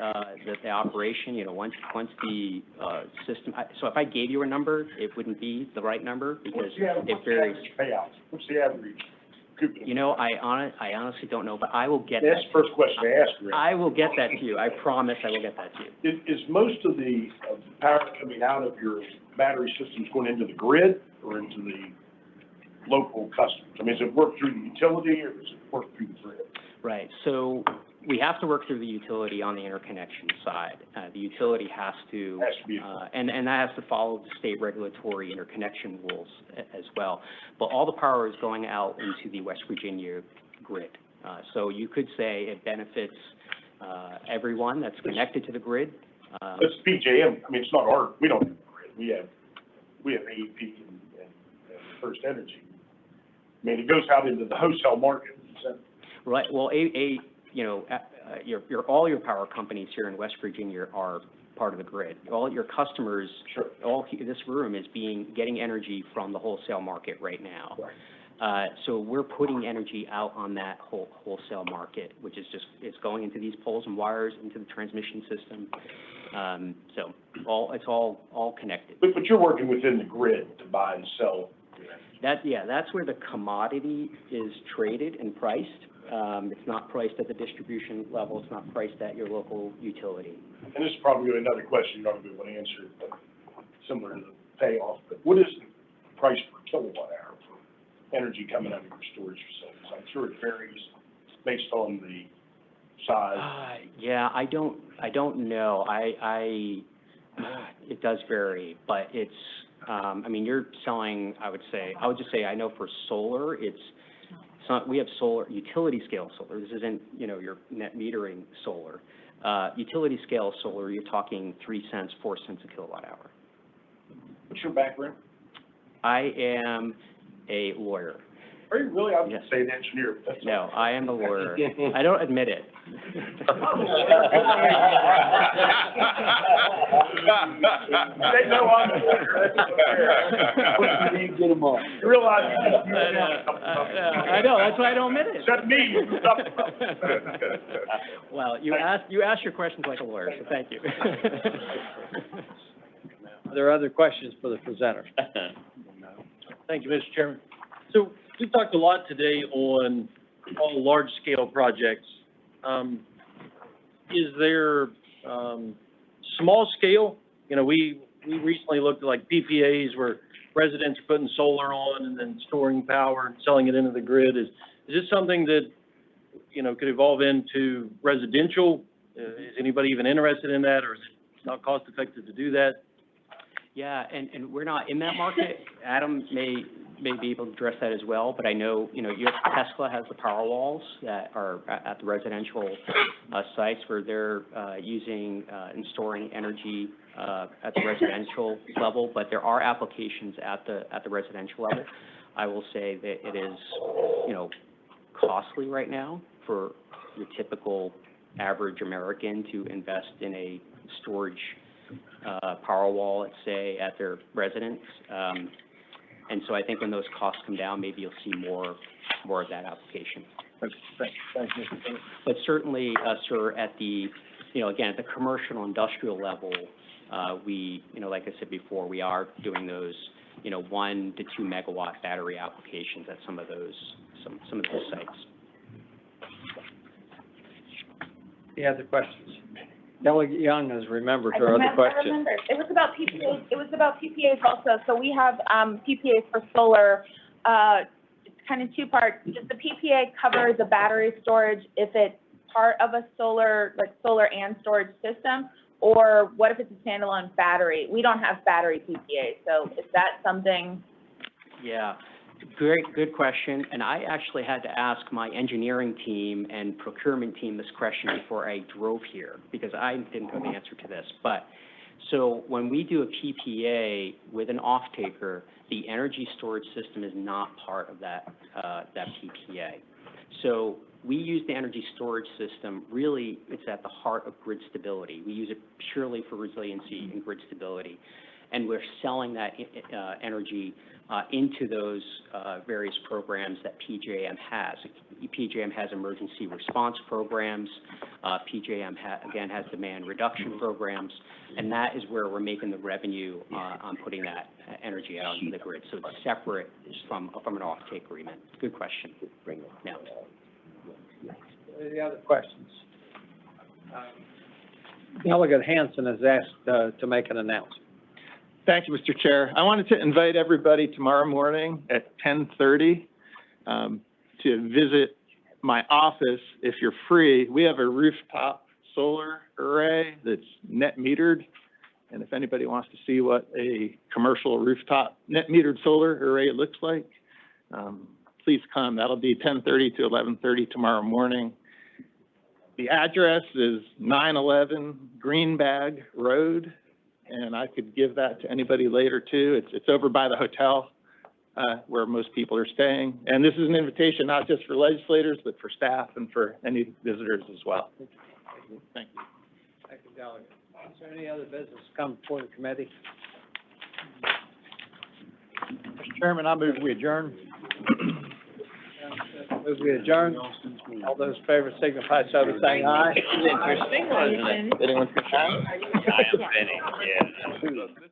the operation. You know, once the system. So if I gave you a number, it wouldn't be the right number because it varies. What's the average? You know, I honestly don't know, but I will get that. That's the first question I asked, Rick. I will get that to you. I promise I will get that to you. Is most of the power coming out of your battery systems going into the grid or into the local customers? I mean, does it work through the utility or does it work through the grid? Right. So we have to work through the utility on the interconnection side. The utility has to be and that has to follow the state regulatory interconnection rules as well. But all the power is going out into the West Virginia grid. So you could say it benefits everyone that's connected to the grid. It's PJM. I mean, it's not we don't have a grid. We have AEP and First Energy. I mean, it goes out into the wholesale market. Right. Well, all your power companies here in West Virginia are part of the grid. All your customers, this room is getting energy from the wholesale market right now. Right. So we're putting energy out on that wholesale market, which is it's going into these poles and wires into the transmission system. So it's all connected. But you're working within the grid to buy and sell. That's where the commodity is traded and priced. It's not priced at the distribution level. It's not priced at your local utility. And this is probably another question you're not going to be able to answer, but similar to the payoff. But what is the price per kilowatt hour for energy coming out of your storage facilities? I'm sure it varies based on the size? Yeah, I don't know. It does vary, but it's, I mean, you're selling, I would just say, I know for solar, we have solar, utility scale solar. This isn't, your net metering solar. Utility scale solar, you're talking 3 cents, 4 cents a kilowatt hour. What's your background? I am a lawyer. Are you really? I would Yes. say an engineer. That's No, I am a lawyer. I don't admit it. They know I'm a lawyer. You didn't get them all. You realize you just I know, that's why I don't admit it. Except me, you moved up. Well, you ask your questions like a lawyer, so thank you. Are there other questions for the presenter? Thank you, Mr. Chairman. So we talked a lot today on all large-scale projects. Is there small scale? We recently looked at like PPAs where residents are putting solar on and then storing power and selling it into the grid. Is this something that, could evolve into residential? Is anybody even interested in that, or is it not cost effective to do that? Yeah, and we're not in that market. Adam may be able to address that as well, but I know, Tesla has the power walls that are at the residential sites where they're using and storing energy at the residential level, but there are applications at the residential level. I will say that it is, costly right now for the typical average American to invest in a storage power wall, let's say, at their residence. And so I think when those costs come down, maybe you'll see more of that application. Thank you. But certainly, sir, at the, again, at the commercial industrial level, we, like I said before, we are doing those, 1 to 2 megawatt battery applications at some of those sites. Any other questions? Delegate Young has remembered her other question. I remember. It was about PPAs. It was about PPAs also. So we have PPAs for solar. It's kind of two parts. Does the PPA cover the battery storage if it's part of a solar and storage system? Or what if it's a standalone battery? We don't have battery PPAs, so is that something? Yeah, good question. And I actually had to ask my engineering team and procurement team this question before I drove here, because I didn't know the answer to this. But so when we do a PPA with an off-taker, the energy storage system is not part of that PPA. So we use the energy storage system, really, it's at the heart of grid stability. We use it purely for resiliency and grid stability. And we're selling that energy into those various programs that PJM has. PJM has emergency response programs. PJM, again, has demand reduction programs. And that is where we're making the revenue on putting that energy out into the grid. So it's separate from an off-take agreement. Good question. Now. Any other questions? Delegate Hansen has asked to make an announcement. Thank you, Mr. Chair. I wanted to invite everybody tomorrow morning at 10:30 to visit my office if you're free. We have a rooftop solar array that's net metered. And if anybody wants to see what a commercial rooftop net metered solar array looks like, please come. That'll be 10:30 to 11:30 tomorrow morning. The address is 911 Greenbag Road, and I could give that to anybody later too. It's over by the hotel where most people are staying. And this is an invitation not just for legislators, but for staff and for any visitors as well. Thank you. Thank you, Delegate. Is there any other business to come before the committee? Mr. Chairman, I move we adjourn. Move we adjourn. All those in favor signify so by saying aye. Interesting, wasn't it? Anyone? I am finished, yeah.